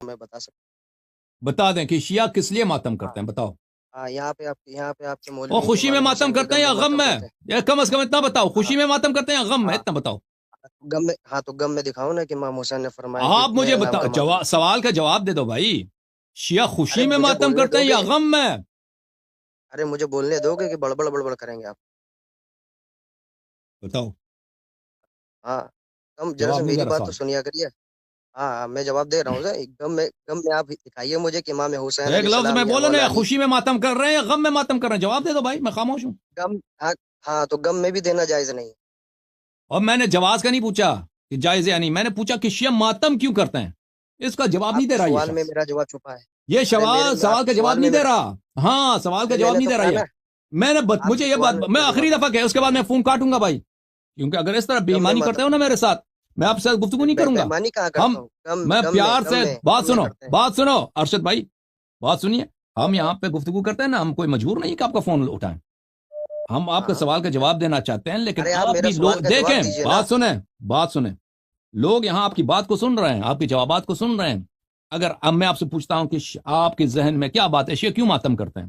میں بتا سکتا بتا دیں کہ شیعہ کس لیے ماتم کرتے ہیں، بتاؤ۔ ہاں یہاں پہ آپ کے وہ مولوی خوشی میں امام ماتم حسین کے کرتے ہیں غم یا میں غم ماتم میں؟ کرتے ہیں. یا کم از کم اتنا بتاؤ، خوشی میں ماتم کرتے ہیں یا غم میں؟ ہاں اتنا بتاؤ. غم میں، ہاں تو غم میں دکھاؤ نا کہ امام حسین نے فرمایا کہ آپ میں مجھے غم کا ماتم. بتاؤ، سوال کا جواب دے دو بھائی. شیعہ خوشی ارے میں مجھے ماتم بولنے کرتے دو ہیں گے، یا غم میں؟ ارے مجھے بولنے دو گے کہ بڑبڑ بڑبڑ کریں گے آپ. بتاؤ. ہاں غم ذرا جواب سے نہیں دے میری رہا بات تو سوال. سنیا کریے. ہاں میں جواب دے رہا ہوں سر. غم میں آپ دکھائیے مجھے کہ امام حسین ایک علیہ لفظ السلام میں یا بولو نا، مولا یا علی. خوشی میں ماتم کر رہے ہیں یا غم میں ماتم کر رہے ہیں؟ جواب دے دو بھائی، میں خاموش ہوں. غم، ہاں تو غم میں بھی دینا جائز نہیں. اور میں نے جواز کا نہیں پوچھا کہ جائز یا نہیں، میں نے پوچھا کہ شیعہ ماتم کیوں کرتے ہیں. اس کا جواب نہیں آپ دے کے رہا یہ سوال میں شخص. میرا جواب چھپا ہے. یہ ارے میرے آپ سوال کے کا جواب سوال نہیں میں دے میرا، رہا. ہاں سوال کا ارے میں جواب نے نہیں تو دے رہا کہا یہ. نا میں نے آپ کے مجھے یہ بات، سوال میں میں میرا آخری جواب. دفعہ کہا، اس کے بعد میں فون کاٹوں گا بھائی. کیونکہ اگر اس طرح بے غم میں ایمانی مت، کرتے ہو نا میرے ساتھ، میں آپ سے گفتگو نہیں کروں گا. بےمانی کہاں ہم کرتا ہوں. میں پیار سے بات غم میں سنو، کرتے ہیں. بات سنو ارشد بھائی، بات سنیے. ہم یہاں پہ گفتگو کرتے ہیں نا، ہم کوئی مجبور نہیں کہ آپ کا فون اٹھائیں. ہم آپ کا ہاں سوال کا جواب دینا چاہتے ہیں، لیکن ارے آپ آپ میرا بھی سوال کا دیکھیں، جواب دیجیے نا. بات سنیں. لوگ یہاں آپ کی بات کو سن رہے ہیں، آپ کے جوابات کو سن رہے ہیں. اگر اب میں آپ سے پوچھتا ہوں کہ آپ کے ذہن میں کیا بات ہے، شیعہ کیوں ماتم کرتے ہیں،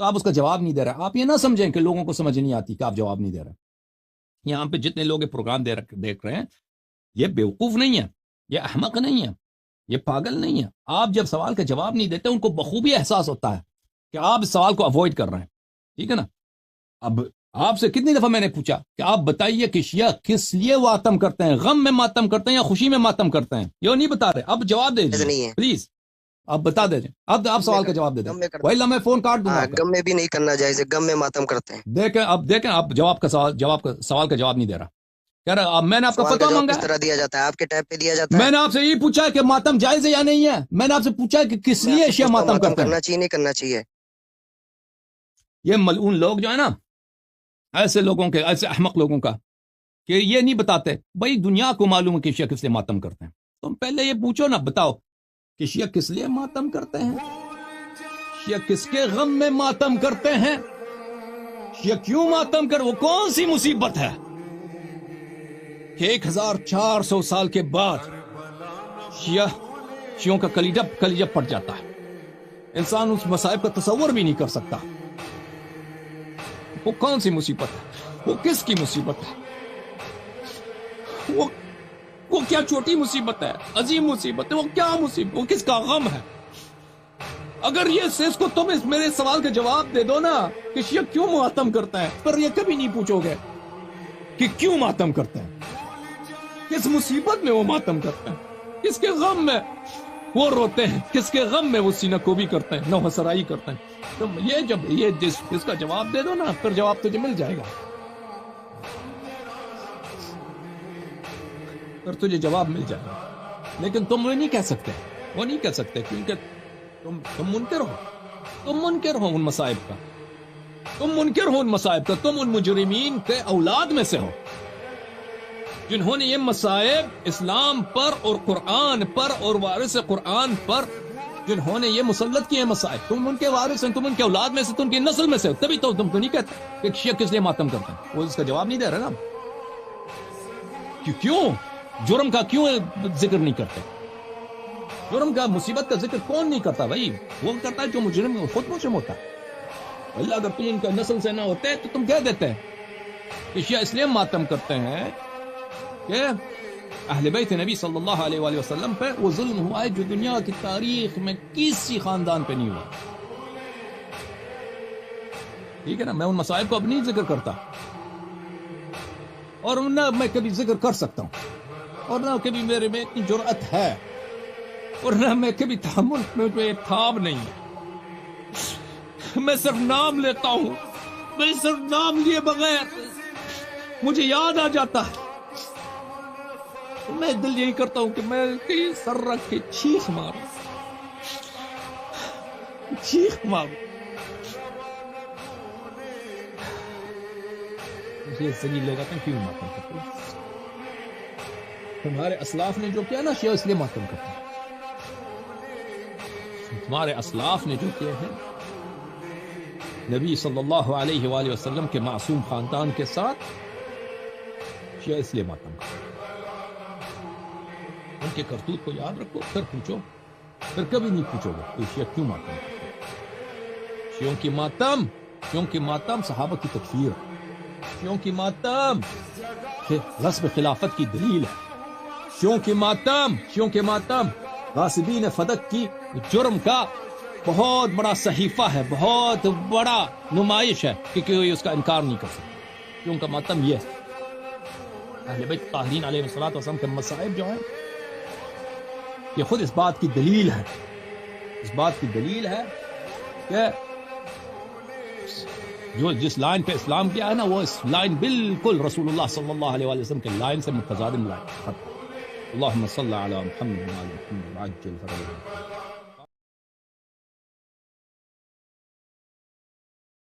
تو آپ اس کا جواب نہیں دے رہے. آپ یہ نہ سمجھیں کہ لوگوں کو سمجھ نہیں آتی کہ آپ جواب نہیں دے رہے. یہاں پہ جتنے لوگ یہ پروگرام دیکھ رہے ہیں، یہ بیوقوف نہیں ہے، یہ احمق نہیں ہے، یہ پاگل نہیں ہے. آپ جب سوال کا جواب نہیں دیتے، ان کو بخوبی احساس ہوتا ہے کہ آپ اس سوال کو اوائڈ کر رہے ہیں. ٹھیک ہے نا؟ اب آپ سے کتنی دفعہ میں نے پوچھا کہ آپ بتائیے کہ شیعہ کس لیے ماتم کرتے ہیں، غم میں ماتم کرتے ہیں یا خوشی میں ماتم کرتے ہیں؟ یہ نہیں بتا رہے. اب جواب دے جائز دیجیے نہیں ہے. پلیز. آپ بتا دیجیے. اب آپ غم میں سوال کا جواب دے دیں، غم میں کرتے. وہی میں فون کاٹ دوں گا ہاں آپ کا. غم میں بھی نہیں کرنا جائز ہے. غم میں ماتم کرتے ہیں. دیکھیں آپ سوال کا جواب نہیں دے رہا. کہہ رہا میں نے آپ کا سوال کا فتویٰ جواب مانگا کس ہے. طرح دیا جاتا ہے؟ آپ کے ٹیب پہ دیا جاتا میں ہے. نے آپ سے یہ پوچھا کہ ماتم جائز ہے یا نہیں ہے. میں نے آپ سے پوچھا کہ کس میں آپ لیے سے شیعہ پوچھتا ہوں ماتم ماتم کرتے ہیں. کرنا چاہیے نہیں کرنا چاہیے. یہ ملعون لوگ جو ہے نا، ایسے لوگوں کے، ایسے احمق لوگوں کا، کہ یہ نہیں بتاتے. بھائی دنیا کو معلوم ہے کہ شیعہ کس لیے ماتم کرتے ہیں. تم پہلے یہ پوچھو نا، بتاؤ کہ شیعہ کس لیے ماتم کرتے ہیں، شیعہ کس کے غم میں ماتم کرتے ہیں، شیعہ کیوں ماتم کر، وہ کون سی مصیبت ہے کہ 1400 سال کے بعد شیعوں کا کلیجہ پھٹ جاتا ہے. انسان اس مصائب کا تصور بھی نہیں کر سکتا. وہ کون سی مصیبت ہے، وہ کس کی مصیبت ہے، وہ کیا چھوٹی مصیبت ہے، عظیم مصیبت ہے، وہ کیا مصیبت، وہ کس کا غم ہے. اگر یہ اس کو تم اس میرے سوال کا جواب دے دو نا کہ شیعہ کیوں ماتم کرتا ہے، پر یہ کبھی نہیں پوچھو گے کہ کیوں ماتم کرتے ہیں، کس مصیبت میں وہ ماتم کرتے ہیں، کس کے غم میں وہ روتے ہیں، کس کے غم میں وہ سینہ کوبی کرتے ہیں، نوحہ سرائی کرتے ہیں. تم اس کا جواب دے دو نا، پھر جواب تجھے مل جائے گا. پھر تجھے جواب مل جائے گا. لیکن تم وہ نہیں کہہ سکتے کیونکہ تم منکر ہو. تم منکر ہو ان مصائب کا، تم ان مجرمین کے اولاد میں سے ہو جنہوں نے یہ مصائب اسلام پر اور قرآن پر اور وارث قرآن پر، جنہوں نے یہ مسلط کیے مصائب، تم ان کے وارث ہیں، تم ان کے اولاد میں سے، تم کی نسل میں سے. تبھی تو تم تو نہیں کہتے کہ شیعہ کس لیے ماتم کرتے ہیں. وہ اس کا جواب نہیں دے رہے نا. کیوں جرم کا کیوں ذکر نہیں کرتے؟ جرم کا، مصیبت کا ذکر کون نہیں کرتا بھائی؟ وہ کرتا ہے جو مجرم خود مجرم ہوتا ہے. اللہ اگر تم ان کا نسل سے نہ ہوتے تو تم کہہ دیتے کہ شیعہ اس لیے ماتم کرتے ہیں کہ اہل بیت نبی صلی اللہ علیہ وآلہ وسلم پہ وہ ظلم ہوا ہے جو دنیا کی تاریخ میں کسی خاندان پہ نہیں ہوا. ٹھیک ہے نا؟ میں ان مسائل کو اب نہیں ذکر کرتا، اور نہ میں کبھی ذکر کر سکتا ہوں، اور نہ کبھی میرے میں اتنی جرأت ہے، اور نہ میں کبھی تحمل میں تھام نہیں ہے. میں صرف نام لیتا ہوں، میں صرف نام لیے بغیر مجھے یاد آ جاتا ہے، میں دل یہی کرتا ہوں کہ میں کہیں سر رکھ کے چیخ ماروں. یہ صحیح لے جاتے ہیں کیوں ماتم کرتے ہیں. تمہارے اسلاف نے جو کیا نا، شیعہ اس لیے ماتم کرتے ہیں. تمہارے اسلاف نے جو کیا ہے نبی صلی اللہ علیہ وآلہ وسلم کے معصوم خاندان کے ساتھ، شیعہ اس لیے ماتم کرتے ہیں. ان کے کرتوت کو یاد رکھو، پھر پوچھو پھر کبھی نہیں پوچھو گے کہ شیعہ کیوں ماتم کرتے ہیں. شیعوں کی ماتم صحابہ کی تکفیر ہے. شیعوں کی ماتم غصب خلافت کی دلیل ہے. شیعوں کے ماتم غاصبین فدق کی جرم کا بہت بڑا صحیفہ ہے, بہت بڑا نمائش ہے کہ کوئی اس کا انکار نہیں کر سکتا. شیعوں کا ماتم یہ ہے. اہل بیت طاہرین علیہ الصلوۃ والسلام کے مصائب جو ہیں یہ خود اس بات کی دلیل ہے, کہ جو جس لائن پہ اسلام کیا ہے نا, وہ اس لائن بالکل رسول اللہ صلی اللہ علیہ وسلم کے لائن سے متصادم لائن. اللہم صلی علی محمد وعلی محمد وعجل فرجہ.